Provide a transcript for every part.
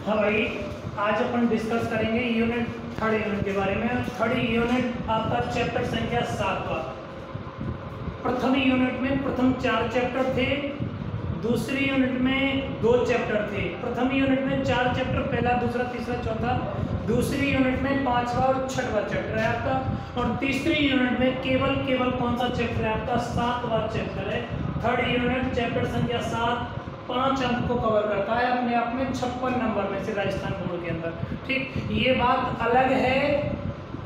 हाँ भाई, आज अपन डिस्कस करेंगे यूनिट थर्ड यूनिट के बारे में। थर्ड यूनिट आपका चैप्टर संख्या 7 का। प्रथम यूनिट में प्रथम 4 चैप्टर थे, दूसरी यूनिट में 2 चैप्टर थे। प्रथम यूनिट में 4 चैप्टर, पहला, दूसरा, तीसरा, चौथा। दूसरी यूनिट में 5वां और 6वां चैप्टर है आपका। और तीसरी यूनिट में केवल कौन सा चैप्टर है आपका? 7वां चैप्टर है। थर्ड यूनिट चैप्टर संख्या 7 5 अंक को कवर करता है अपने आप में, 56 नंबर में से राजस्थान बोर्ड के अंदर। ठीक, ये बात अलग है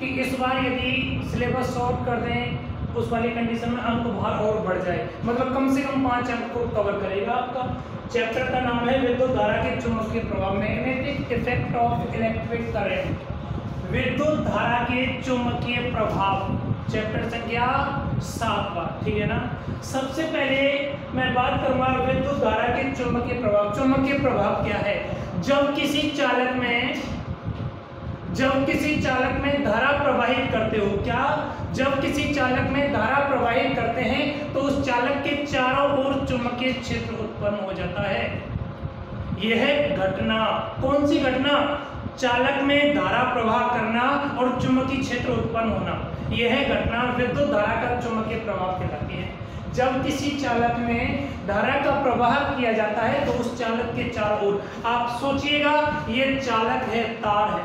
कि इस बार यदि सिलेबस सॉल्व कर दें उस वाली कंडीशन में अंक बाहर और बढ़ जाए, मतलब कम से कम 5 अंक को कवर करेगा आपका। चैप्टर का नाम है विद्युत धारा के चुंबकीय प्रभाव, magnetic effect of electric current. विद्युत धारा के चुंबकीय प्रभाव, चैप्टर संख्या 7 का। ठीक है ना। सबसे पहले मैं बात करूंगा विद्युत धारा के चुंबकीय प्रभाव। चुंबकीय प्रभाव क्या है? जब किसी चालक में धारा प्रवाहित करते हो, क्या? जब किसी चालक में धारा प्रवाहित करते हैं तो उस चालक के चारों ओर चुंबकीय क्षेत्र उत्पन्न हो जाता है। यह घटना, कौन सी घटना? चालक में धारा प्रवाह करना और चुंबकीय क्षेत्र उत्पन्न होना, यह घटना विद्युत धारा का चुंबकीय प्रभाव कहलाती है। जब किसी चालक में धारा का प्रवाह किया जाता है तो उस चालक के चारों ओर, आप सोचिएगा ये चालक है, तार है,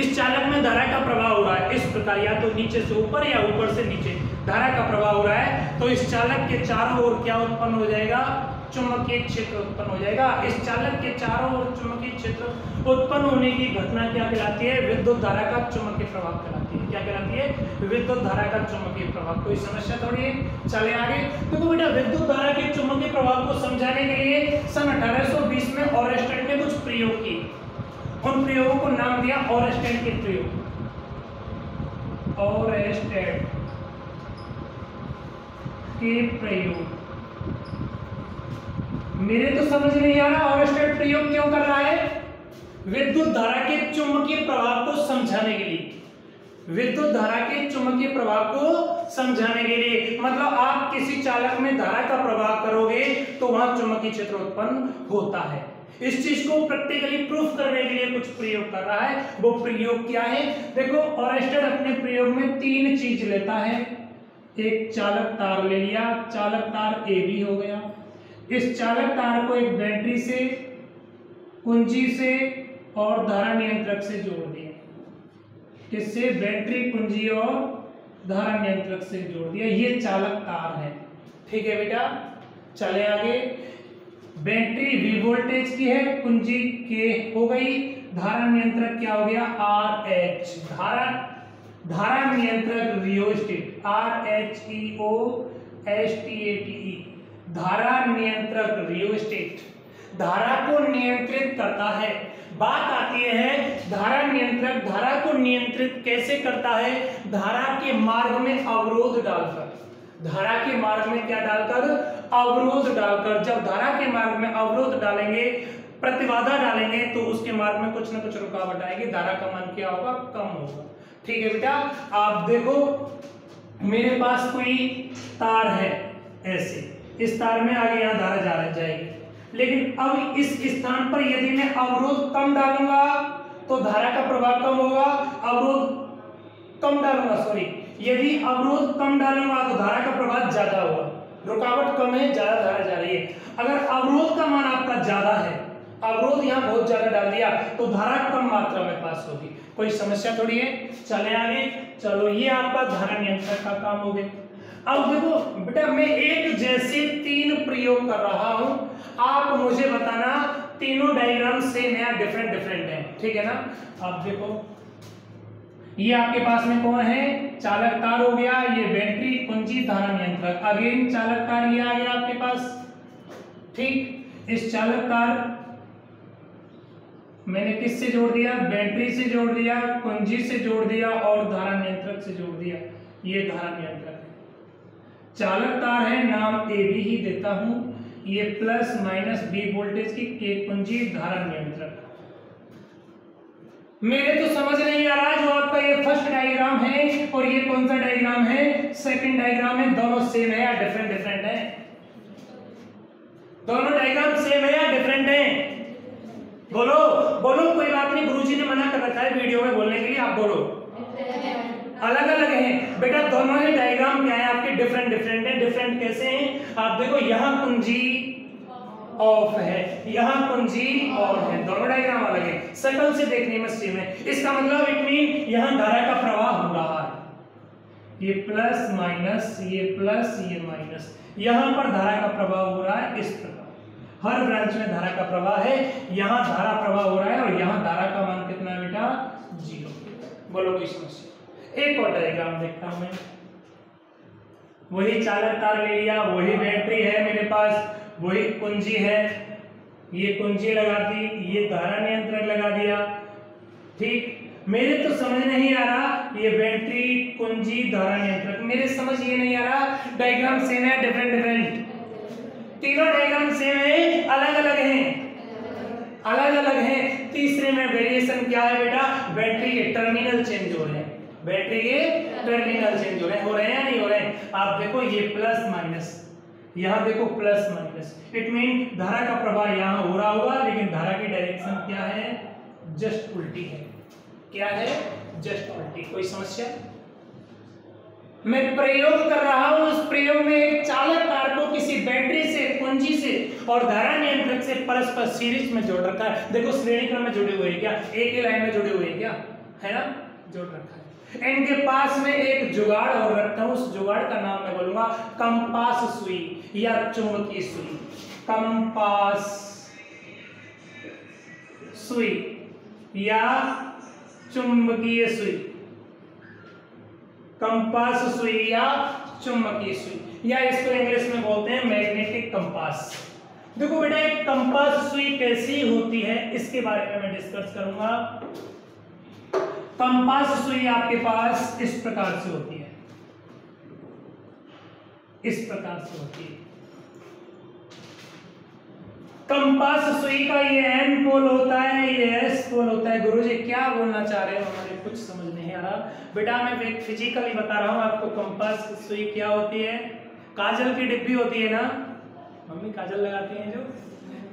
इस चालक में धारा का प्रवाह हो रहा है इस प्रकार, या तो नीचे से ऊपर या ऊपर से नीचे धारा का प्रवाह हो रहा है, तो इस चालक के चारों ओर क्या उत्पन्न हो जाएगा? चुंबकीय क्षेत्र उत्पन्न हो जाएगा। इस चालक के चारों ओर चुंबकीय क्षेत्र उत्पन्न होने की घटना क्या कहलाती है? विद्युत धारा का चुंबकीय प्रभाव कहलाती है। क्या कहलाती है? विद्युत धारा का चुंबकीय प्रभाव। कोई समस्या थोड़ी है, चले आगे। तो बेटा विद्युत धारा के चुंबकीय प्रभाव को समझाने के लिए सन 1820 में ऑरेस्टेड ने कुछ प्रयोग किए। उन प्रयोगों को नाम दिया ऑरेस्टेड के प्रयोग। ऑरेस्टेड के प्रयोग। मेरे तो समझ नहीं आ रहा ऑरेस्टेड प्रयोग क्यों कर रहा है? विद्युत धारा के चुंबकीय प्रभाव को समझाने के लिए। विद्युत धारा के चुंबकीय प्रभाव को समझाने के लिए, मतलब आप किसी चालक में धारा का प्रवाह करोगे तो वहां चुंबकीय क्षेत्र उत्पन्न होता है। इस चीज को प्रैक्टिकली प्रूफ करने के लिए कुछ प्रयोग कर रहा है। वो प्रयोग क्या है? देखो, ऑरेस्टेड अपने प्रयोग में 3 चीज लेता है। एक चालक तार ले लिया, चालक तार ए बी हो गया। इस चालक तार को एक बैटरी से, कुंजी से और धारा नियंत्रक से जोड़ दिया। किससे? बैटरी, कुंजी और धारा नियंत्रक से जोड़ दिया। ये चालक तार है। ठीक है बेटा, चले आगे। बैटरी V वोल्टेज की है, कुंजी K हो गई, धारा नियंत्रक क्या हो गया? RH। धारा नियंत्रक रियोस्टेट, RHEOSTATE। धारा नियंत्रक रियोस्टेट धारा को नियंत्रित करता है। बात आती है धारा नियंत्रक धारा को नियंत्रित कैसे करता है? धारा के मार्ग में अवरोध डालकर। धारा के मार्ग में क्या डालकर? अवरोध डालकर। जब धारा के मार्ग में अवरोध डालेंगे, प्रतिबाधा डालेंगे, तो उसके मार्ग में कुछ ना कुछ रुकावट आएगी, धारा का मान क्या होगा? कम होगा। ठीक है बेटा, आप देखो मेरे पास कोई तार है ऐसे, इस तार में आगे यहाँ धारा जा जाएगी, लेकिन अब इस स्थान पर यदि मैं अवरोध कम डालूंगा तो धारा का प्रभाव कम होगा। अवरोध कम डालूंगा, सॉरी, यदि अवरोध कम डालूंगा तो धारा का प्रभाव ज्यादा होगा। रुकावट कम है, ज्यादा धारा जा रही है। अगर अवरोध का मान आपका ज्यादा है, अवरोध यहाँ बहुत ज्यादा डाल दिया, तो धारा कम मात्रा में पास होगी। कोई समस्या थोड़ी है, चले आगे। चलो, ये आपका धारा नियंत्रण का काम हो गया। अब देखो बेटा, मैं एक जैसे 3 प्रयोग कर रहा हूं, आप मुझे बताना तीनों डायग्राम सेम या डिफरेंट है। ठीक है ना। अब देखो, ये आपके पास में कौन है? चालक तार हो गया, ये बैटरी, कुंजी, धारा नियंत्रक। अगेन चालक तार ये आ गया आपके पास। ठीक, इस चालक तार मैंने किससे जोड़ दिया? बैटरी से जोड़ दिया, कुंजी से जोड़ दिया और धारा नियंत्रक से जोड़ दिया। ये धारा नियंत्रक है। चालक तार है, नाम ए बी ही देता हूं। ये प्लस माइनस बी वोल्टेज की के कुंजी, धारा नियंत्रक। मेरे तो समझ नहीं आ रहा, जो आपका ये फर्स्ट डायग्राम है और ये कौन सा डायग्राम है? सेकंड डायग्राम है, दोनों सेम है या डिफरेंट है? दोनों डायग्राम सेम है या डिफरेंट है? बोलो बोलो, कोई बात नहीं, गुरुजी ने मना कर रखा है वीडियो में बोलने के लिए, आप बोलो। अलग अलग हैं बेटा, दोनों ही डायग्राम क्या है आपके, डिफरेंट डिफरेंट है। डिफरेंट कैसे हैं आप देखो, यहाँ कुंजी ऑफ है, यहाँ कुंजी ऑन है, दोनों डायग्राम अलग है, शकल से देखने में सेम है। इसका मतलब इट मीन यहाँ धारा का प्रवाह हो रहा है, ये प्लस माइनस, ये प्लस ये माइनस, यहाँ पर धारा का प्रवाह हो रहा है इस प्रकार। हर ब्रांच में धारा का प्रवाह है, यहाँ धारा प्रवाह हो रहा है और यहाँ धारा का मान कितना है बेटा, 0। बोलो कोई समस्या? एक और डायग्राम देखता हूं मैं, वही चालक तार ले लिया, वही बैटरी है मेरे पास, वही कुंजी है, ये कुंजी लगा दी, ये धारा नियंत्रक लगा दिया। ठीक, मेरे तो समझ नहीं आ रहा, ये बैटरी कुंजी धारा नियंत्रक, मेरे समझ ये नहीं आ रहा, डायग्राम सेम है डिफरेंट डिफरेंट? तीनों डायग्राम सेम है, अलग अलग हैं, अलग अलग हैं। तीसरे में वेरिएशन क्या है बेटा, बैटरी के टर्मिनल चेंज हो रहे हैं, बैटरी के टर्मिनल चेंज हो रहे हैं या नहीं हो रहे हैं? आप देखो ये प्लस माइनस, यहाँ देखो प्लस माइनस, इट मीन धारा का प्रवाह यहाँ हो रहा होगा, लेकिन धारा की डायरेक्शन क्या है, जस्ट उल्टी है। क्या है, जस्ट उल्टी। कोई समस्या? मैं प्रयोग कर रहा हूं, उस प्रयोग में एक चालक तार को किसी बैटरी से, कुंजी से और धारा नियंत्रक से परस्पर सीरीज में जोड़ रखा है। देखो श्रेणी क्रम में जुड़े हुए हैं क्या, एक ही लाइन में जुड़े हुए हैं क्या, है ना, जोड़ रखा है। इनके पास में एक जुगाड़ और रखता हूं, उस जुगाड़ का नाम मैं बोलूंगा कंपास सुई या चुंबकीय सुई। कंपास सुई या चुंबकीय सुई, कंपास सुई या चुंबकीय सुई, या इसको इंग्लिश में बोलते हैं मैग्नेटिक कंपास। देखो बेटा, एक कंपास सुई कैसी होती है इसके बारे में मैं डिस्कस करूंगा। कंपास सुई आपके पास इस प्रकार से होती है, इस प्रकार से होती है। कंपास सुई का ये एन पोल होता है, ये एस पोल होता है। गुरुजी क्या बोलना चाह रहे हो, हमारे कुछ समझ नहीं आ रहा बेटा, मैं फिजिकली बता रहा हूँ आपको। कंपास सुई क्या होती है, काजल की डिब्बी होती है ना, मम्मी काजल लगाती हैं, जो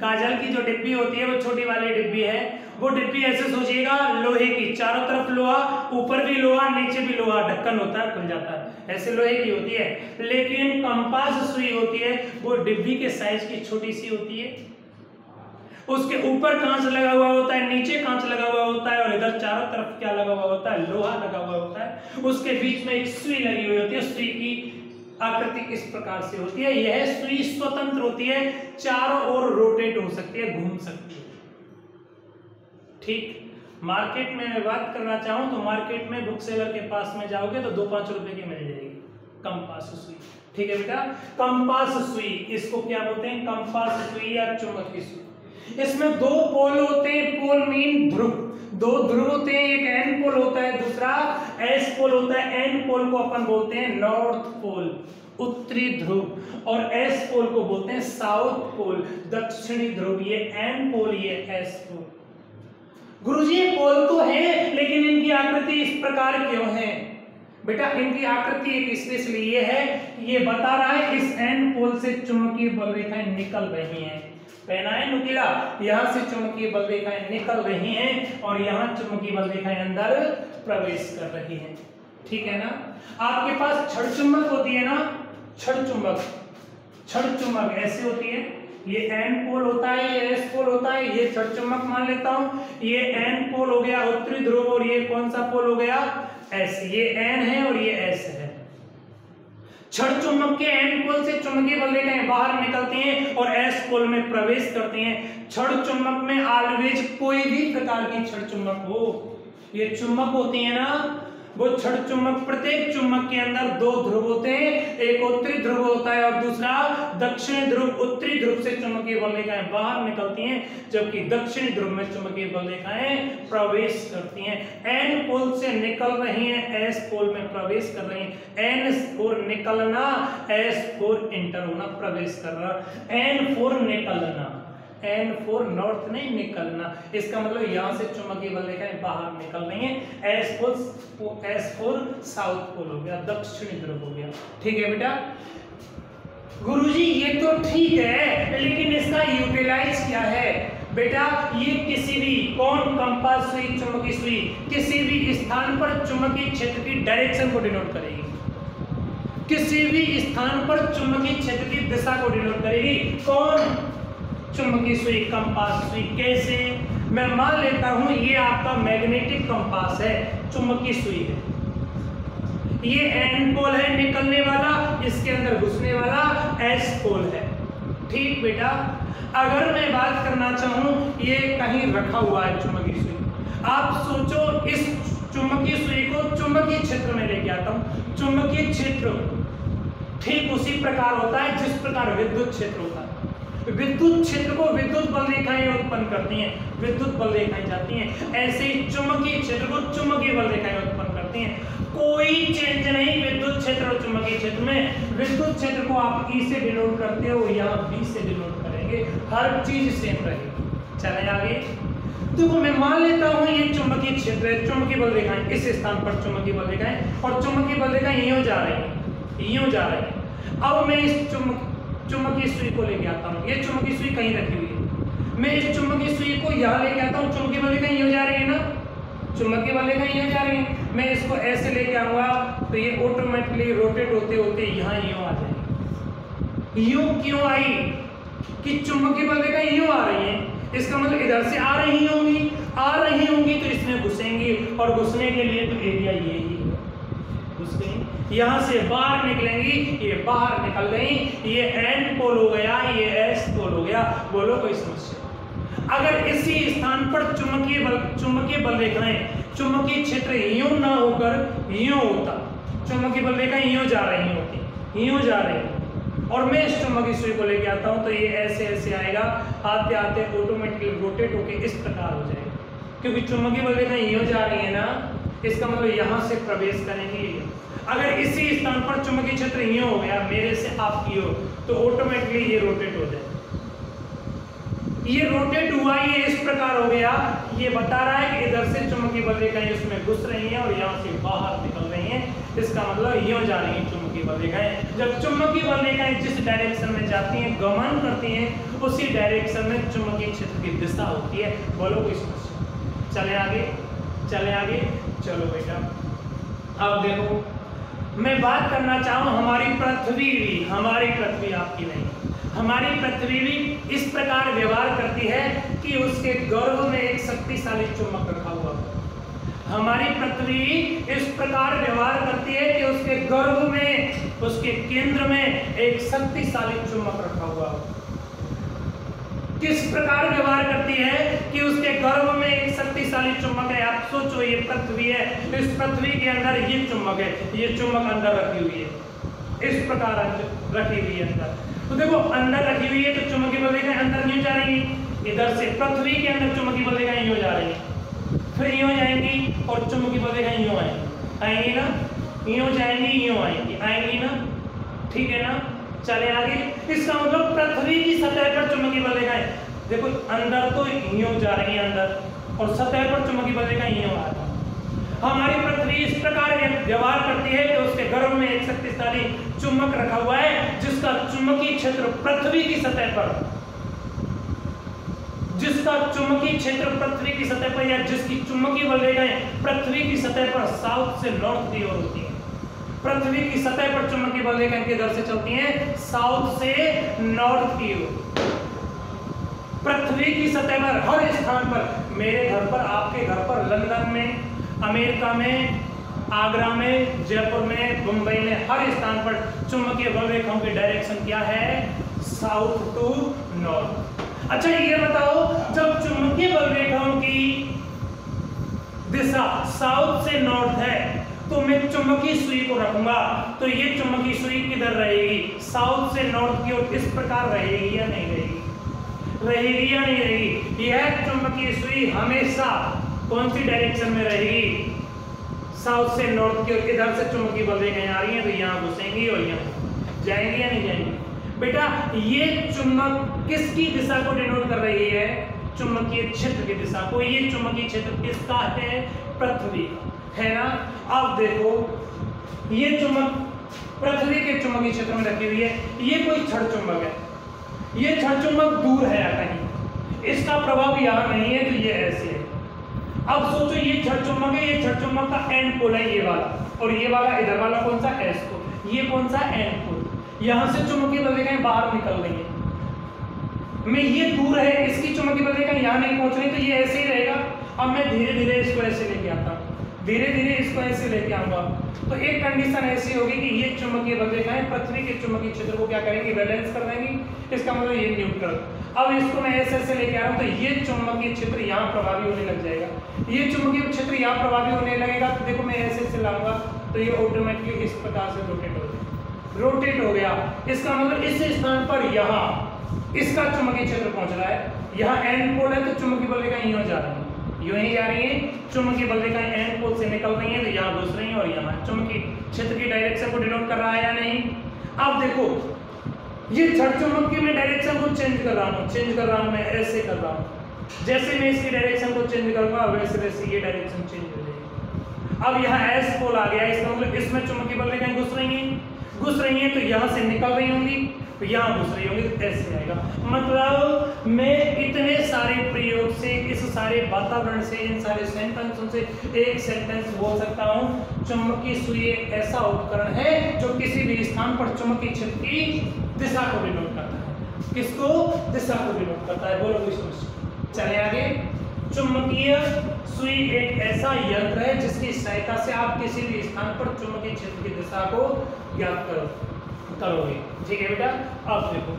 काजल की जो डिब्बी होती है वो छोटी वाली डिब्बी है। वो डिब्बी ऐसे सोचिएगा, लोहे की, चारों तरफ लोहा, ऊपर भी लोहा, नीचे भी लोहा, ढक्कन होता है, खुल जाता है, ऐसे लोहे की होती है। लेकिन कंपास सुई होती है वो डिब्बी के साइज की छोटी सी होती है, उसके ऊपर कांच लगा हुआ होता है, नीचे कांच लगा हुआ होता है और इधर चारों तरफ क्या लगा हुआ होता है, लोहा लगा हुआ होता है। उसके बीच में एक सुई लगी हुई होती है, सुई की आकृति इस प्रकार से होती है। यह सुई स्वतंत्र होती है, चारों ओर रोटेट हो सकती है, घूम सकती है। ठीक, मार्केट में मैं बात करना चाहूं तो मार्केट में बुक सेलर के पास में जाओगे तो 2-5 रुपए की मिल जाएगी कंपास सुई। ठीक है बेटा, कंपास सुई, इसको क्या बोलते हैं, कंपास सुई या चुंबकीय सुई। इसमें 2 पोल होते हैं, पोल मीन ध्रुव, 2 ध्रुव होते हैं, एक एन पोल होता है, दूसरा एस पोल होता है। एन पोल को अपन बोलते हैं नॉर्थ पोल, उत्तरी ध्रुव, और एस पोल को बोलते हैं साउथ पोल, दक्षिणी ध्रुव। ये एन पोल, ये एस पोल। गुरुजी पोल तो है, लेकिन इनकी आकृति इस प्रकार क्यों है बेटा? इनकी आकृति एक स्पेशली ये है, ये बता रहा है इस एन पोल से चुंबकीय बल रेखाएं निकल रही हैं। पहना है नुकीला, यहाँ से चुंबकीय बल रेखाएं निकल रही हैं और यहाँ चुंबकीय बल रेखाएं अंदर प्रवेश कर रही हैं। ठीक है ना? आपके पास छड़ चुंबक होती है ना, छड़ चुंबक, छड़ चुंबक ऐसे होती है। ये एन पोल होता है, ये एस पोल होता है, ये छड़ चुंबक मान लेता हूँ। ये एन पोल हो गया उत्तरी ध्रुव और ये कौन सा पोल हो गया, एस। ये एन है और ये एस है। छड़ चुंबक के एन पोल से चुंबकीय बल रेखाएं बाहर निकलती हैं और एस पोल में प्रवेश करती हैं। छड़ चुंबक में ऑलवेज कोई भी प्रकार की छड़ चुंबक हो, ये चुंबक होती है ना, वो छड़ चुंबक, प्रत्येक चुंबक के अंदर 2 ध्रुव होते हैं, एक उत्तरी ध्रुव होता है और दूसरा दक्षिणी ध्रुव। उत्तरी ध्रुव से चुंबकीय बल रेखाएं बाहर निकलती हैं, जबकि दक्षिणी ध्रुव में चुंबकीय बल रेखाएं प्रवेश करती हैं। एन पोल से निकल रही हैं, एस पोल में प्रवेश कर रही हैं। एन फोर निकलना, एस फोर इंटर होना, प्रवेश करना। एन फोर निकलना, एन फोर नॉर्थ नहीं निकलना, इसका मतलब यहाँ से चुंबकीय बल रेखाएं बाहर निकल रही हैं। एस फोर साउथ पोल हो गया, दक्षिणी ध्रुव हो गया। ठीक है बेटा? गुरुजी ये तो ठीक है, लेकिन इसका यूटिलाइज क्या है बेटा? ये किसी कंपास सुई, चुंबकीय सुई किसी भी स्थान पर चुंबकीय क्षेत्र की डायरेक्शन को डिनोट करेगी, किसी भी स्थान पर चुंबकीय क्षेत्र की दिशा को डिनोट करेगी। कौन? चुंबकीय सुई, कंपास सुई। कैसे? मैं मान लेता हूं ये आपका मैग्नेटिक कंपास है, चुंबकीय सुई है, ये एन पोल है निकलने वाला, इसके अंदर घुसने वाला एस पोल है। ठीक बेटा, अगर मैं बात करना चाहूं ये कहीं रखा हुआ है चुंबकीय सुई, आप सोचो इस चुंबकीय सुई को चुंबकीय क्षेत्र में लेके आता हूं। चुंबकीय क्षेत्र ठीक उसी प्रकार होता है जिस प्रकार विद्युत क्षेत्र होता है। विद्युत क्षेत्र को विद्युत बल रेखाएं उत्पन्न करती हैं, विद्युत बल रेखाएं जाती हैं, ऐसे ही चुंबकीय क्षेत्र को चुंबकीय बल रेखाएं उत्पन्न करती हैं। कोई चेंज नहीं विद्युत क्षेत्र और चुंबकीय क्षेत्र में। विद्युत क्षेत्र को आप ई से डिनोट करते हो, यहाँ बी से डिनोट करेंगे, हर चीज सेम रहेगी। चले आगे। देखो मैं मान लेता हूँ ये चुंबकीय क्षेत्र है, चुंबकीय बल रेखाएं इस स्थान पर चुंबकीय बल रेखाएं, और चुंबकीय बल रेखाएं यूं जा रही हैं, यूं जा रही हैं। अब मैं इस चुंबकीय सुई को लेके आता हूँ, ये चुंबकीय सुई कहीं रखी हुई है, मैं इस चुंबकीय सुई को यहाँ लेके आता हूँ, चुंबकीय बल रेखाएं यूं जा रही है ना, चुंबकीय बल रेखाएं यूं जा रही है, मैं इसको ऐसे लेके आऊंगा तो ये ऑटोमेटिकली रोटेट होते होते यहाँ यूं आ जाएगी। यूं क्यों आई? कि चुंबकीय बल रेखाएं यूं आ रही हैं, इसका मतलब इधर से आ रही होंगी तो इसमें घुसेंगी, और घुसने के लिए तो एरिया ये ही घुस गई, यहाँ से बाहर निकलेंगी, ये बाहर निकल गई, ये एन पोल हो गया, ये एस पोल हो गया। बोलो कोई समस्या? अगर इसी स्थान पर चुंबकीय बल रेखाएं, चुंबकीय क्षेत्र यूं ना होकर यूं होता, चुंबकीय बल रेखाएं यूं जा रही होती, यूं जा रही, और मैं इस चुंबकीय सुई को लेके आता हूं तो ये ऐसे ऐसे आएगा, आते आते ऑटोमेटिकली रोटेट होके इस प्रकार हो जाएगा, क्योंकि चुंबकीय बल रेखाएं यूं जा रही है ना, इसका मतलब यहां से प्रवेश करेंगे। अगर इसी स्थान पर चुंबकीय क्षेत्र यूं हो गया, मेरे से आपकी हो, तो ऑटोमेटिकली ये रोटेट हो जाएगा। ये रोटेट हुआ, ये इस प्रकार हो गया, ये बता रहा है कि इधर से चुंबकीय बल रेखाएं इसमें घुस रही हैं और यहाँ से बाहर निकल रही हैं, इसका मतलब यूं जा रही है चुंबकीय बल रेखाएं। जब चुंबकीय बल रेखाएं जिस डायरेक्शन में जाती हैं, गमन करती हैं, उसी डायरेक्शन में चुंबकीय क्षेत्र की दिशा होती है। बोलो कोई समस्या? चले आगे, चले आगे, चलो बेटा। अब देखो मैं बात करना चाहूँ हमारी पृथ्वी आपकी नहीं, हमारी पृथ्वी भी इस प्रकार व्यवहार करती है कि उसके गर्भ में एक शक्तिशाली चुंबक रखा हुआ है। हमारी पृथ्वी इस प्रकार व्यवहार करती है कि उसके गर्भ में, उसके केंद्र में एक शक्तिशाली चुंबक रखा हुआ है। किस प्रकार व्यवहार करती है कि उसके गर्भ में एक शक्तिशाली चुंबक है। आप सोचो ये पृथ्वी है, इस पृथ्वी के अंदर ये चुंबक है, ये चुंबक अंदर रखी हुई है, इस प्रकार रखी हुई है अंदर। तो देखो अंदर रखी हुई है तो चुंबकीय बल रेखाएं अंदर यूं जा रही है, इधर से पृथ्वी के अंदर चुंबकीय बल रेखाएं यूं जा रही है, फिर यूं जाएंगी और चुंबकीय बल रेखाएं यूं आएंगी ना, यूं जाएंगी, यूं आएंगी ना, ठीक है ना। चले आगे। इसका मतलब पृथ्वी की सतह पर चुंबकीय बल रेखाएं, देखो अंदर तो यूं जा रही है अंदर, और सतह पर चुंबकीय बल रेखाएं यूं आ रही है। हमारी पृथ्वी इस प्रकार व्यवहार करती है कि उसके गर्भ में एक शक्तिशाली चुंबक रखा हुआ है, जिसका चुंबकीय क्षेत्र पृथ्वी की सतह पर, जिसका चुंबकीय क्षेत्र पृथ्वी की सतह पर, या जिसकी चुंबकीय बल रेखाएं पृथ्वी की सतह पर साउथ से नॉर्थ की ओर होती है। पृथ्वी की सतह पर चुंबकीय बल रेखाएं किधर से चलती हैं? साउथ से नॉर्थ की ओर। पृथ्वी की सतह पर हर स्थान पर, मेरे घर पर, आपके घर पर, लंदन में, अमेरिका में, आगरा में, जयपुर में, मुंबई में, हर स्थान पर चुंबकीय बल रेखाओं की डायरेक्शन क्या है? South to north. अच्छा ये बताओ, जब चुंबकीय बल रेखाओं की दिशा साउथ से नॉर्थ है तो मैं चुंबकीय सुई को रखूंगा, तो ये चुंबकीय सुई किधर रहेगी? साउथ से नॉर्थ की ओर इस प्रकार रहेगी या नहीं रहेगी? रहेगी या नहीं रहेगी? यह चुंबकीय सुई हमेशा कौन सी डायरेक्शन में रहेगी? साउथ से नॉर्थ की ओर। इधर से चुंबकीय बल रेखाएं आ रही हैं तो यहाँ घुसेंगी और यहाँ जाएंगी या नहीं जाएंगी? बेटा ये चुंबक किसकी दिशा को डिनोट कर रही है? चुंबकीय क्षेत्र की दिशा को। ये चुंबकीय क्षेत्र किसका है? पृथ्वी है ना। अब देखो ये चुंबक पृथ्वी के चुंबकीय क्षेत्र में रखी हुई है, ये कोई छड़ चुंबक है, ये छड़ चुंबक दूर है कहीं, इसका प्रभाव यहाँ नहीं है, तो ये ऐसे है, अब सोचो ये छड़ चुंबक है, ये छड़ चुंबक का एन पोल है ये वाला, और ये वाला इधर वाला कौन सा एस पोल, ये कौन सा एन पोल। यहां से चुंबकीय बल्लें बाहर निकल रही है, मैं ये दूर है, इसकी चुंबकीय बल्लें यहाँ नहीं पहुंच रही, तो ये ऐसे ही रहेगा। अब मैं धीरे धीरे इसको ऐसे लेके आता हूँ, धीरे धीरे इसको ऐसे लेके आऊंगा, तो एक कंडीशन ऐसी होगी कि ये चुंबकीय बल्लें पृथ्वी के चुंबकीय क्षेत्र को क्या करेंगी, बैलेंस कर देंगी। इसका मतलब ये न्यूट्रल। अब इसको मैं ऐसे ऐसे लेके आ रहा हूँ, तो ये चुंबकीय क्षेत्र यहाँ प्रभावी होने लग जाएगा, ये चुंबकीय क्षेत्र यहाँ प्रभावी होने लगेगा। तो देखो मैं ऐसे ऐसे लाऊंगा, तो ये ऑटोमेटिकली इस प्रकार से रोटेट हो गया। इसका मतलब इस स्थान पर यहाँ इसका चुंबकीय क्षेत्र पहुंच रहा है, यहाँ एन पोल है, तो चुंबकीय बल्लें यूं जा रही है, यूं ही जा रही है, चुंबकीय बल्लें एन पोल से निकल रही है, तो यहाँ घुस रही है, और यहाँ चुंबकीय क्षेत्र की डायरेक्शन को डिनोट कर रहा है या नहीं। अब देखो ये छड़ चुंबक की मैं डायरेक्शन को चेंज कर रहा हूँ, मैं ऐसे कर रहा हूँ। जैसे मैं इसकी डायरेक्शन को चेंज करूंगा वैसे वैसे ये डायरेक्शन चेंज हो जाएगी। अब यहाँ एस पोल आ गया, इसका मतलब इसमें चुंबकीय बल्लें घुस रही हैं, तो यहाँ से निकल रही होंगी, तो यहाँ घुस रही होंगी, तो ऐसे आएगा। मतलब मैं इतने सारे प्रयोग से, इस सारे वातावरण से, इन सारे सेंटेंसों से एक सेंटेंस बोल सकता हूँ, चुंबकीय सुई एक ऐसा उपकरण है जो किसी भी स्थान पर चुंबकीय क्षेत्र की दिशा को डिनोट करता है। किसको? दिशा को डिनोट करता है। बोलो कुछ। चले आगे। चुंबकीय सुई एक ऐसा यंत्र है जिसकी सहायता से आप किसी भी स्थान पर चुंबकीय क्षेत्र की दिशा को ज्ञात करोगे। ठीक है बेटा, अब देखो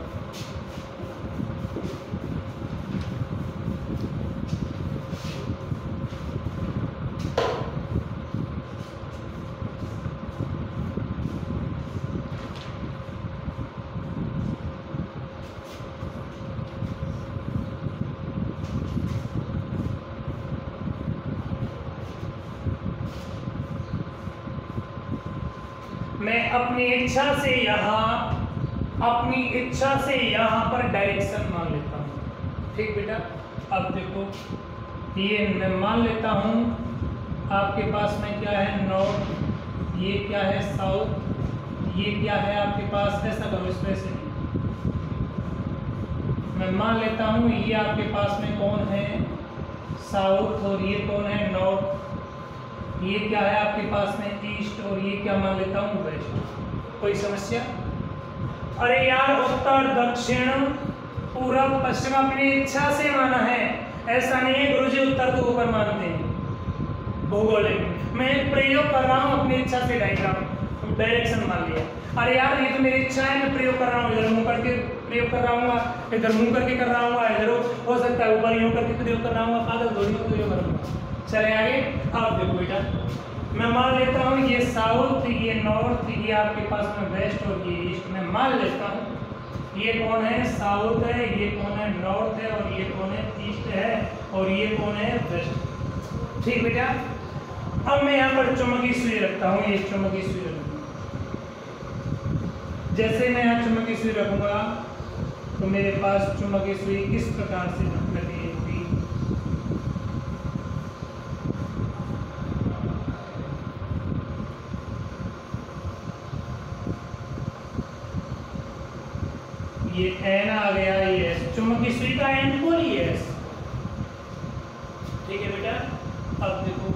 मैं अपनी इच्छा से यहाँ पर डायरेक्शन मान लेता हूँ। ठीक बेटा, अब देखो ये मैं मान लेता हूँ आपके पास में क्या है नॉर्थ, ये क्या है साउथ, ये क्या है आपके पास, ऐसा करो इस वजह से मैं मान लेता हूँ ये आपके पास में कौन है साउथ, और ये कौन है नॉर्थ, ये क्या है आपके पास में ईस्ट, और ये क्या मान लेता हूँ वेस्ट। कोई समस्या? अरे यार उत्तर दक्षिण पूर्व पश्चिम अपनी इच्छा से माना है, ऐसा नहीं है गुरुजी उत्तर को ऊपर मानते हैं भौगोलिक। मैं प्रयोग कर रहा हूँ अपनी इच्छा से, डायरेक्शन मान लिया। अरे यार ये तो मेरी इच्छा है, मैं प्रयोग कर रहा हूँ, इधर मुंह करके प्रयोग कर रहा हूँ, इधर मुंह करके कर रहा हूँ, इधर हो सकता है ऊपर यूं करके प्रयोग कर रहा हूँ, पागल दोनों को प्रयोग कर रहा हूँ। चले आगे। अब देखो बेटा मैं मान लेता हूँ ये साउथ, ये नॉर्थ, ये आपके पास में वेस्ट, और ये ईस्ट। मैं मान लेता हूँ ये कौन है साउथ है, ये कौन है नॉर्थ है, और ये कौन है ईस्ट है, और ये कौन है वेस्ट। ठीक बेटा, अब मैं यहाँ पर चुंबकीय सुई रखता हूँ, ये चुंबकीय सुई रखूँगा। जैसे मैं यहाँ चुंबकीय सुई रखूँगा तो मेरे पास चुंबकीय सुई किस प्रकार से लगेगी। ये एन आ गया, ये एस, चुंबकीय सुई का एन पोल ही है। ठीक है बेटा, अब देखो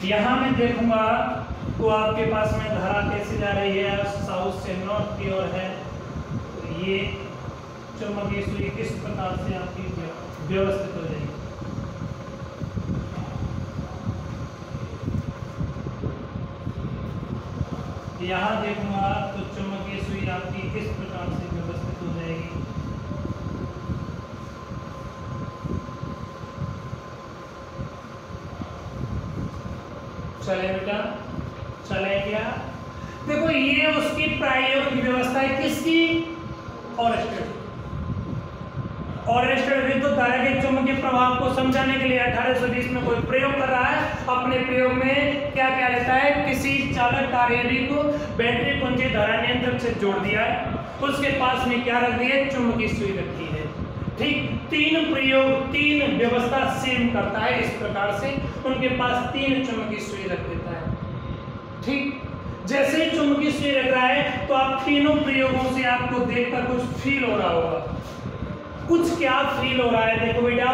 यहाँ मैं देखूंगा तो आपके पास में धारा कैसे जा रही है, साउथ से नॉर्थ की ओर है। तो ये चुंबकीय सुई किस प्रकार से आपकी व्यवस्थित हो जाएगी। यहाँ देखूंगा तो चुंबकीय सुई आपकी किस प्रकार से व्यवस्थित हो जाएगी। चले बेटा, चले क्या? देखो ये उसकी प्रायोगिक व्यवस्था है, किसकी? ऑरेस्टेड विद्युत धारा के चुंबकीय प्रभाव को समझाने के लिए 1820 में कोई प्रयोग कर रहा है। अपने प्रयोग में क्या क्या लेता है, किसी चालक कार्यावली को बैटरी कुंजी धारा नियंत्रक से जोड़ दिया है, उसके पास में क्या रख दिया है, चुंबकीय सुई रखी है। ठीक, तीन प्रयोग, तीन व्यवस्था सेम करता है। इस प्रकार से उनके पास तीन चुंबकीय सुई रख देता है। ठीक, जैसे ही चुंबकीय सुई रख रहा है तो आप तीनों प्रयोगों से आपको देखकर कुछ फील हो रहा होगा। कुछ क्या फील हो रहा है, देखो बेटा,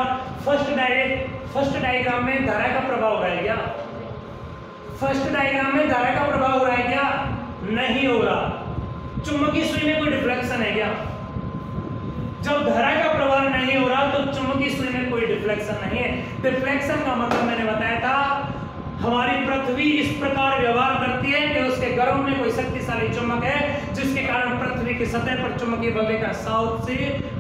फर्स्ट डायग्राम में धारा का प्रभाव हो रहा है क्या? फर्स्ट डायग्राम में धारा का प्रभाव हो रहा है क्या? नहीं हो रहा। चुंबकीय सुई में कोई डिफ्लेक्शन है क्या? जब धारा का प्रभाव नहीं हो रहा तो चुंबकीय सुई में कोई डिफ्लेक्शन नहीं है। डिफ्लेक्शन का मतलब मैंने बताया था, हमारी पृथ्वी इस प्रकार व्यवहार करती है कि उसके गर्भ में कोई शक्तिशाली चुंबक है, जिसके कारण पृथ्वी की सतह पर चुंबकीय वलय साउथ से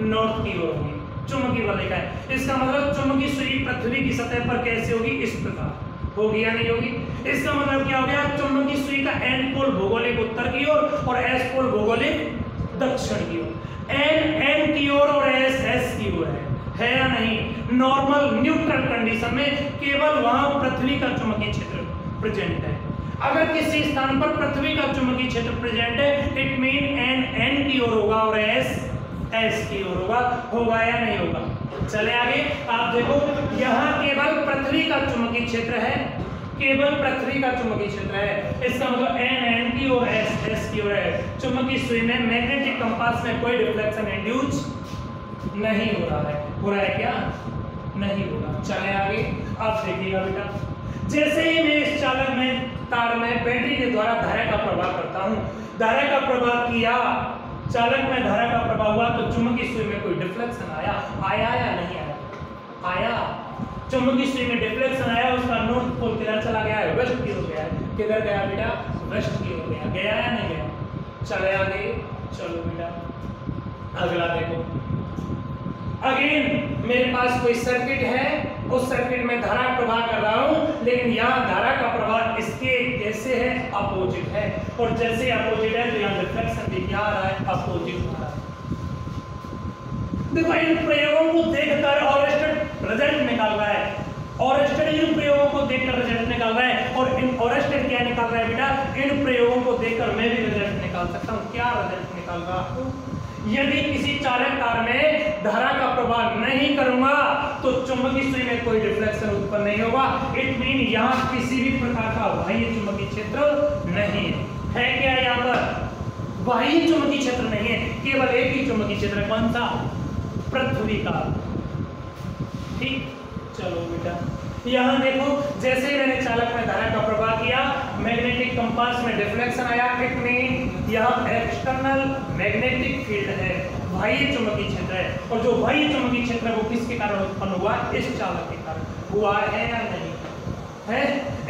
नॉर्थ की ओर होगी। चुंबकीय वलय है, इसका मतलब चुंबकीय सुई पृथ्वी की सतह पर कैसे होगी? इस प्रकार होगी या नहीं होगी? इसका मतलब क्या हो गया? चुंबकीय सुई का एन पोल भौगोलिक उत्तर की ओर और एस पोल भौगोलिक दक्षिण की ओर। एन की ओर और एस की ओर है या नहीं? नॉर्मल न्यूट्रल कंडीशन में केवल वहां पृथ्वी का चुंबकीय क्षेत्र प्रेजेंट है। अगर किसी स्थान पर पृथ्वी का चुंबकीय क्षेत्र प्रेजेंट है, इट मीन एन की ओर होगा और एस की ओर होगा या नहीं होगा? चले आगे, आप देखो यहाँ केवल पृथ्वी का चुंबकीय क्षेत्र है, केवल पृथ्वी का चुंबकीय क्षेत्र है। इसका मतलब एन की ओर एस की ओर है। चुंबकीय सुई में मैग्नेटिक कंपास में कोई डिफ्लेक्शन इंड्यूस नहीं हो रहा है क्या? नहीं हो रहा। चले आगे, आप देखिएगा बेटा, जैसे ही मैं इस चालक में तार में बैटरी के द्वारा धारा का प्रवाह करता हूँ, धारा का प्रवाह किया, चालक में धारा का प्रभाव हुआ तो चुंबकीय सुई में कोई डिफ्लेक्शन आया या नहीं आया? आया। चुंबकीय सुई में डिफ्लेक्शन आया, उसका नॉर्थ पोल किधर चला गया है? वेस्ट की ओर गया है। किधर गया बेटा? वेस्ट की ओर गया या नहीं गया? चले आगे, चलो बेटा अगला देखो। अगेन मेरे पास कोई सर्किट है, उस सर्किट में धारा प्रवाह कर रहा हूं, लेकिन यहाँ धारा का प्रवाह इसके कैसे है? अपोजिट है। और जैसे अपोजिट है तो यहाँ डिफ्लेक्शन भी क्या आ रहा है? अपोजिट आ रहा है। देखो इन प्रयोगों को देखकर ऑरेस्टेड रिजल्ट निकाल रहा है। ऑरेस्टेड इन प्रयोगों को देखकर रिजल्ट निकाल रहा है। और इन ऑरेस्टेड क्या निकाल रहा है बेटा? इन प्रयोगों को देखकर मैं भी रिजल्ट निकाल सकता हूँ। क्या रिजल्ट निकाल रहा हूँ? यदि किसी चालक तार में धारा का प्रवाह नहीं करूंगा तो चुंबकीय सुई में कोई डिफ्लेक्शन उत्पन्न नहीं होगा। इट मीन यहाँ किसी भी प्रकार का बाह्य चुंबकीय क्षेत्र नहीं है क्या? यहाँ पर बाह्य चुंबकीय क्षेत्र नहीं है, केवल एक ही चुंबकीय क्षेत्र है। कौन सा? पृथ्वी का। ठीक, चलो बेटा यहाँ देखो, जैसे ही मैंने चालक में धारा का प्रवाह किया, मैग्नेटिक कंपास में डिफ्लेक्शन आया। इट मीन यहाँ एक्सटर्नल मैग्नेटिक फील्ड है, बाह्य चुंबकीय क्षेत्र है। और जो बाह्य चुंबकीय क्षेत्र है वो किसके कारण उत्पन्न हुआ? इस चालक के कारण हुआ है या नहीं है?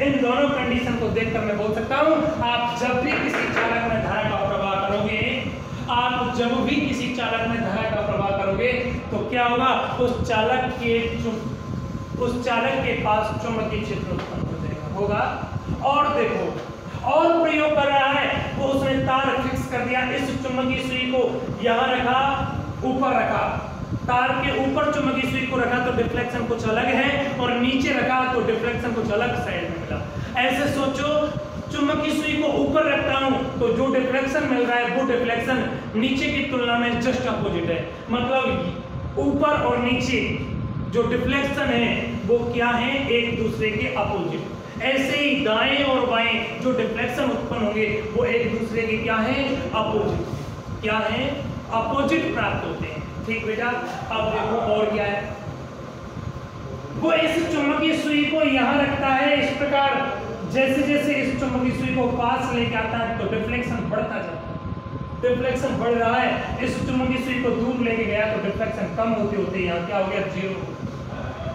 इन दोनों कंडीशन को देखकर मैं बोल सकता हूँ, आप जब भी किसी चालक में धारा का प्रवाह करोगे, आप जब भी किसी चालक में धारा का प्रवाह करोगे तो क्या होगा? उस चालक के पास चुंबकीय क्षेत्र उत्पन्न हो जाएगा, होगा। और देखो और प्रयोग कर रहा है, वो उसने तार फिक्स कर दिया, इस चुंबकीय सुई को यहाँ रखा, ऊपर रखा, तार के ऊपर चुंबकीय सुई को रखा तो डिफ्लेक्शन कुछ अलग है, और नीचे रखा तो डिफ्लेक्शन कुछ अलग साइड में मिला। ऐसे सोचो, चुंबकीय सुई को ऊपर रखता हूं तो जो डिफ्लेक्शन मिल रहा है वो डिफ्लेक्शन नीचे की तुलना में जस्ट अपोजिट है। मतलब ऊपर और नीचे जो डिफ्लेक्शन है वो क्या है? एक दूसरे के अपोजिट। ऐसे ही दाएं और बाएं जो डिफ्लेक्शन उत्पन्न होंगे वो एक दूसरे के क्या है? अपोजिट। क्या है? अपोजिट प्राप्त होते हैं। ठीक बेटा, अब देखो और क्या है। वो इस चुंबकीय सुई को यहाँ रखता है इस प्रकार, जैसे जैसे इस चुंबकीय सुई को पास लेके आता है तो डिफ्लेक्शन बढ़ता जाता है। डिफ्लेक्शन बढ़ रहा है, इस चुंबकीय सुई को दूर लेके गया तो डिफ्लेक्शन कम होते होते यहाँ क्या हो गया? 0।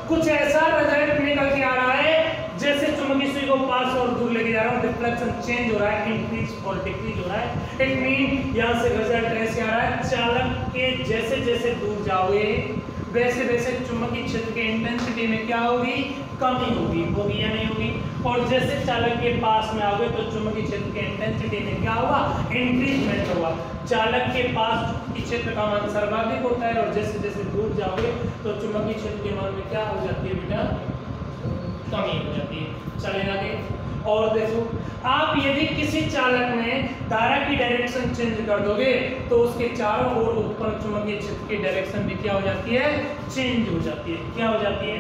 कुछ ऐसा रिजल्ट निकल के आ रहा है, जैसे चुंबकीय सुई को पास और दूर लेके जा रहा हूँ, डिफ्लेक्शन चेंज हो रहा है, इंक्रीज और डिक्रीज हो रहा है। इट मीन यहाँ से रिजल्ट ऐसे आ रहा है, चालक के जैसे जैसे दूर जाओगे वैसे वैसे चुंबकीय क्षेत्र के इंटेंसिटी में क्या होगी? कमी होगी। होगी या नहीं होगी? और जैसे चालक के पास में आओगे तो चुंबकीय क्षेत्र के इंटेंसिटी में क्या होगा? इंक्रीजमेंट होगा। चालक के पास चुंबकीय क्षेत्र का मान सर्वाधिक होता है, और जैसे जैसे दूर जाओगे तो चुंबकीय क्षेत्र के मान में क्या हो जाती है बेटा? कमी हो जाती है। चले आगे और देखो, आप यदि किसी चालक में धारा की डायरेक्शन चेंज कर दोगे तो उसके चारों ओर उत्पन्न चुंबकीय क्षेत्र की डायरेक्शन भी क्या हो जाती है? चेंज हो जाती है। क्या हो जाती है?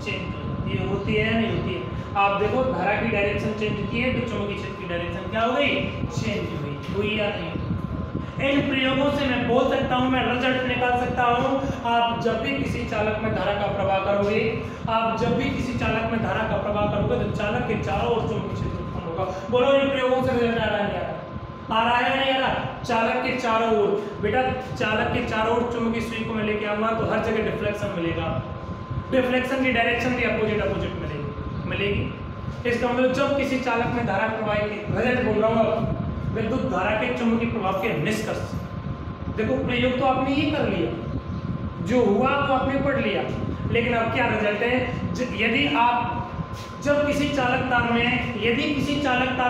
चेंज हो जाती है। होती है या नहीं होती है? आप देखो, धारा की डायरेक्शन चेंज की है तो चुंबकीय क्षेत्र की डायरेक्शन क्या हो गई? चेंज हुई। हुई या नहीं? इन प्रयोगों से मैं बोल सकता हूं, मैं रिजल्ट निकाल सकता हूं। आप जब भी किसी चालक में धारा का प्रवाह करोगे, आप जब भी किसी चालक में धारा का प्रवाह करोगे तो चालक के चारों ओर चुंबकीय क्षेत्र उत्पन्न होगा। बोलो इन प्रयोगों से रिजल्ट आ रहा है नहीं आ रहा? आ रहा है नहीं आ रहा? चालक के चारों ओर, बेटा चालक के चारों ओर चुंबकीय सुई को मैं लेके आऊंगा तो हर जगह डिफ्लेक्शन मिलेगा। डिफ्लेक्शन की डायरेक्शन भी अपोजिट मिलेगी। इसका मतलब जब किसी चालक में धारा प्रवाहित, रिजल्ट बोल रहा हूँ विद्युत धारा के चुंबकीय प्रभाव के निष्कर्ष। देखो प्रयोग तो आपने ये कर लिया, जो हुआ वो आपने पढ़ लिया, लेकिन अब क्या रिजल्ट है? यदि आप जब किसी चालक तार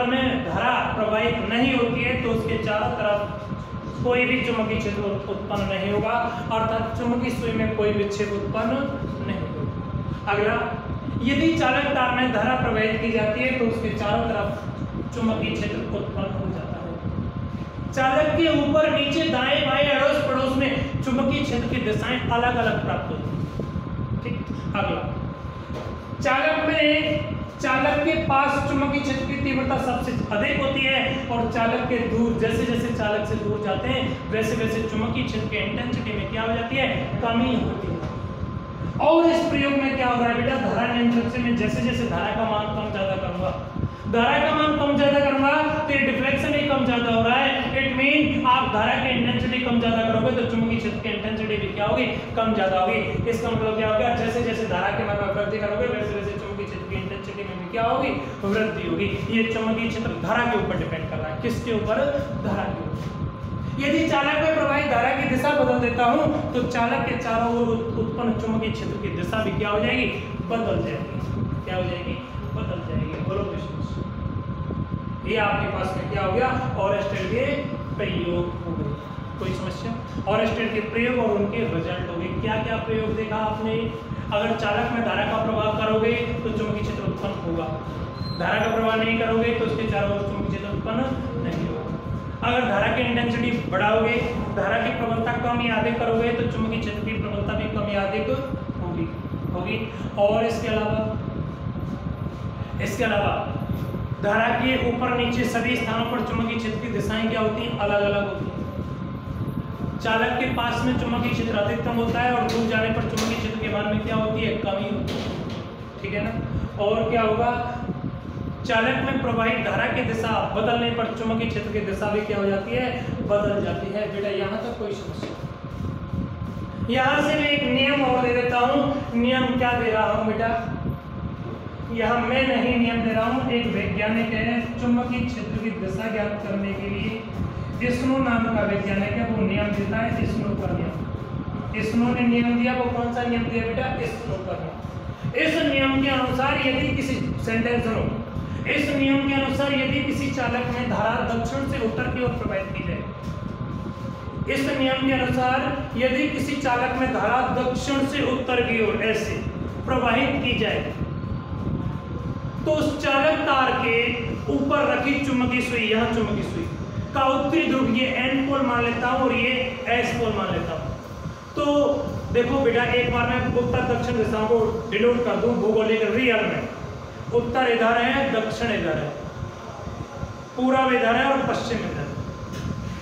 में धारा प्रवाहित नहीं होती है तो उसके चारों तरफ कोई भी चुंबकीय क्षेत्र उत्पन्न नहीं होगा, अर्थात चुंबकीय सुई में कोई विक्षेप उत्पन्न नहीं होगा। अगला, यदि चालक तार में धारा प्रवाहित की जाती है तो उसके चारों तरफ चुंबकीय क्षेत्र उत्पन्न हो जाता है। चालक के ऊपर नीचे दाएं बाएं अड़ोस पड़ोस में चुंबकीय क्षेत्र की दिशाएं अलग अलग प्राप्त होती हैं। ठीक। अगला, चालक के पास चुंबकीय क्षेत्र की तीव्रता सबसे अधिक होती है और चालक के दूर, जैसे जैसे चालक से दूर जाते हैं वैसे वैसे चुंबकीय क्षेत्र की इंटेंसिटी में क्या हो जाती है? कमी होती है। और इस प्रयोग में क्या हो रहा है बेटा? धारा नियंत्रक से मैं जैसे जैसे धारा का मान कम ज्यादा करूंगा तो ये डिफ्लेक्शन ही कम ज्यादा हो रहा है। इट मीन आप धारा की इंटेंसिटी कम ज्यादा करोगे तो चुंबकीय क्षेत्र की इंटेंसिटी भी क्या होगी? कम ज्यादा होगी। इसका मतलब क्या होगा? जैसे जैसे धारा के मान में वृद्धि करोगे वैसे वैसे चुंबकीय क्षेत्र की इंटेंसिटी में भी क्या होगी? वृद्धि होगी। ये चुंबकीय क्षेत्र धारा के ऊपर डिपेंड कर रहा है। किसके ऊपर? धारा के ऊपर। यदि चालक में प्रवाहित धारा की दिशा बदल देता हूं तो चालक के चारों ओर उत्पन्न चुंबकीय क्षेत्र की दिशा भी क्या हो जाएगी? बदल जाएगी। क्या हो जाएगी? बदल जाएगी। बोलो कृष्ण। ये आपके पास में क्या हो गया? ऑरेस्टेड के प्रयोग हो गए। कोई समस्या? ऑरेस्टेड के प्रयोग और उनके रिजल्ट हो गए। क्या क्या प्रयोग देखा आपने? अगर चालक में धारा का प्रवाह करोगे तो चुंबकीय क्षेत्र उत्पन्न होगा, धारा का प्रवाह नहीं करोगे तो उसके चारों ओर चुंबकीय क्षेत्र उत्पन्न नहीं होगा। अगर धारा की इंटेंसिटी बढ़ाओगे, धारा की प्रबलता कम या अधिक करोगे तो चुंबकीय क्षेत्र की प्रबलता भी कम या अधिक होगी। और इसके अलावा धारा के ऊपर नीचे सभी स्थानों पर चुंबकीय क्षेत्र की दिशाएं क्या होती हैं? अलग अलग होती हैं। चालक के पास में चुंबकीय क्षेत्र अधिकतम होता है और दूर जाने पर चुंबकीय क्षेत्र के मान में क्या होती है? कमी होती है। ठीक है ना? और क्या होगा? चालक में प्रवाहित धारा की दिशा बदलने पर चुंबकीय क्षेत्र की दिशा भी क्या हो जाती है? बदल जाती है। बेटा यहाँ तक कोई समस्या? यहाँ से मैं एक नियम और दे देता हूँ। नियम क्या दे रहा हूँ बेटा? यहाँ मैं नहीं नियम दे रहा हूँ, एक वैज्ञानिक है चुंबकीय क्षेत्र की दिशा ज्ञात करने के लिए स्नो नाम का वैज्ञानिक है, वो नियम देता है स्नो का नियम। स्नो ने नियम दिया, वो कौन सा नियम दिया बेटा? स्नो का नियम। इस नियम के अनुसार यदि किसी सेंटेंस सुनो, इस नियम के अनुसार यदि किसी चालक में धारा दक्षिण से उत्तर की ओर प्रवाहित की जाए, इस नियम के अनुसार यदि किसी चालक में धारा दक्षिण से उत्तर की ओर ऐसे प्रवाहित की जाए तो उस चालक तार के ऊपर रखी चुंबकीय सुई, यहाँ चुंबकीय सुई का उत्तरी ध्रुव, ये एन पोल मान लेता हूँ और ये एस पोल मान लेता हूँ। तो देखो बेटा, एक बार मैं उत्तर दक्षिण दिशाओं को डिनोट कर दूं भूगोलिक रियल में। उत्तर इधर है, दक्षिण इधर है, पूर्व इधर है और पश्चिम इधर है।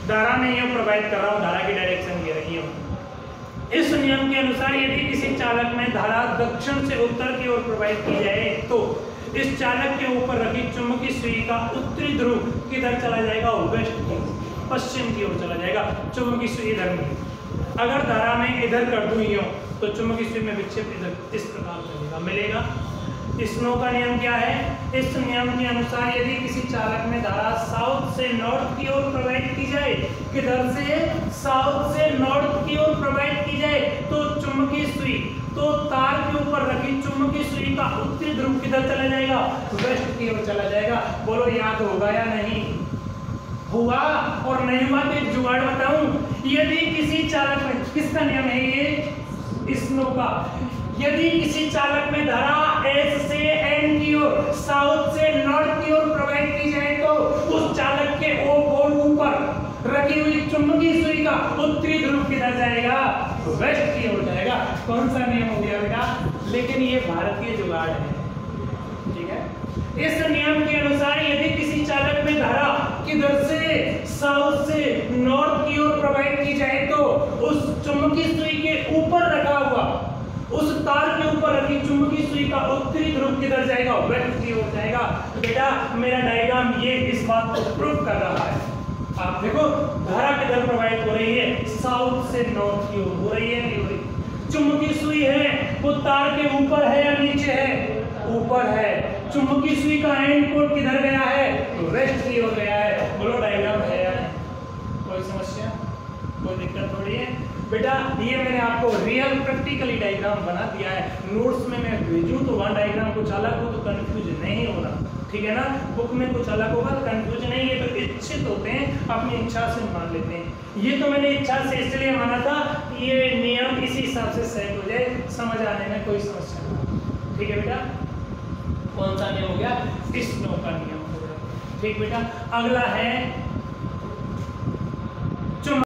धारा में यूं प्रवाहित कर रहा हूँ, धारा की डायरेक्शन ये रही है। इस नियम के अनुसार यदि किसी चालक में धारा दक्षिण से उत्तर की ओर प्रवाहित की जाए तो इस चालक के ऊपर रखी चुंबकीय सुई का उत्तरी ध्रुव किधर चला जाएगा? वेस्ट की ओर, पश्चिम की ओर चला जाएगा। चुंबकीय सुई इधर में, अगर धारा में इधर कर दूं यूं तो चुंबकीय सुई में विक्षेप इधर इस प्रकार मिलेगा। स्नो का नियम क्या है? इस नियम के अनुसार यदि किसी चालक में धारा साउथ से नॉर्थ की ओर प्रवाहित की जाए, किधर से? साउथ से नॉर्थ की ओर प्रवाहित की जाए तो चुंबकीय सुई, तो तार के ऊपर रखी चुंबकीय सुई का उत्तरी ध्रुव किधर चला जाएगा? वेस्ट की ओर चला जाएगा। बोलो याद होगा या नहीं? हुआ? और नहीं हुआ तो एक जुगाड़ बताऊं। यदि किसी चालक में, किसका नियम है ये? स्नो का। यदि किसी चालक में धारा एस से एन की ओर, साउथ से नॉर्थ की ओर प्रवाहित की जाए तो उस चालक के ऊपर रखी हुई चुंबकीय सुई का उत्तरी ध्रुव किधर जाएगा? वेस्ट की ओर जाएगा। कौन सा नियम हो गया बेटा? लेकिन ये भारतीय जुगाड़ है, ठीक है। इस नियम के अनुसार यदि किसी चालक में धारा किधर से? साउथ से नॉर्थ की ओर प्रोवाइड की जाए तो उस चुंबकीय सुई के ऊपर रखा हुआ, उस तार के ऊपर रखी चुंबकीय सुई का उत्तरी ध्रुव किधर जाएगा? वेस्ट की ओर जाएगा। बेटा मेरा डायग्राम ये इस बात को प्रूव कर रहा है। आप देखो धारा किधर प्रोवाइड हो रही है? साउथ से नॉर्थ की ओर हो रही है, नहीं हो रही? चुंबकीय सुई है वो तार के ऊपर है या नीचे है? ऊपर है। चुंबकीय सुई का एंड पोल किधर गया है? वेस्ट की ओर गया है। बोलो डायग्राम है या नहीं? कोई समस्या, कोई दिक्कत थोड़ी है? बेटा ये मैंने आपको रियल प्रैक्टिकली डायग्राम बना दिया है। नोट्स में मैं भेजूं तो वहां डायग्राम कुछ अलग हो तो कंफ्यूज नहीं होना, ठीक है ना? बुक में कुछ अलग होगा तो कंफ्यूज नहीं है। तो इच्छित होते हैं, अपनी इच्छा से मान लेते हैं। ये तो मैंने इच्छा से इसलिए माना था ये नियम इसी हिसाब से सेट हो जाए, समझ आने में कोई समस्या नहीं। ठीक है बेटा, कौन सा नियम हो गया? स्नो का नियम हो गया। ठीक बेटा, अगला है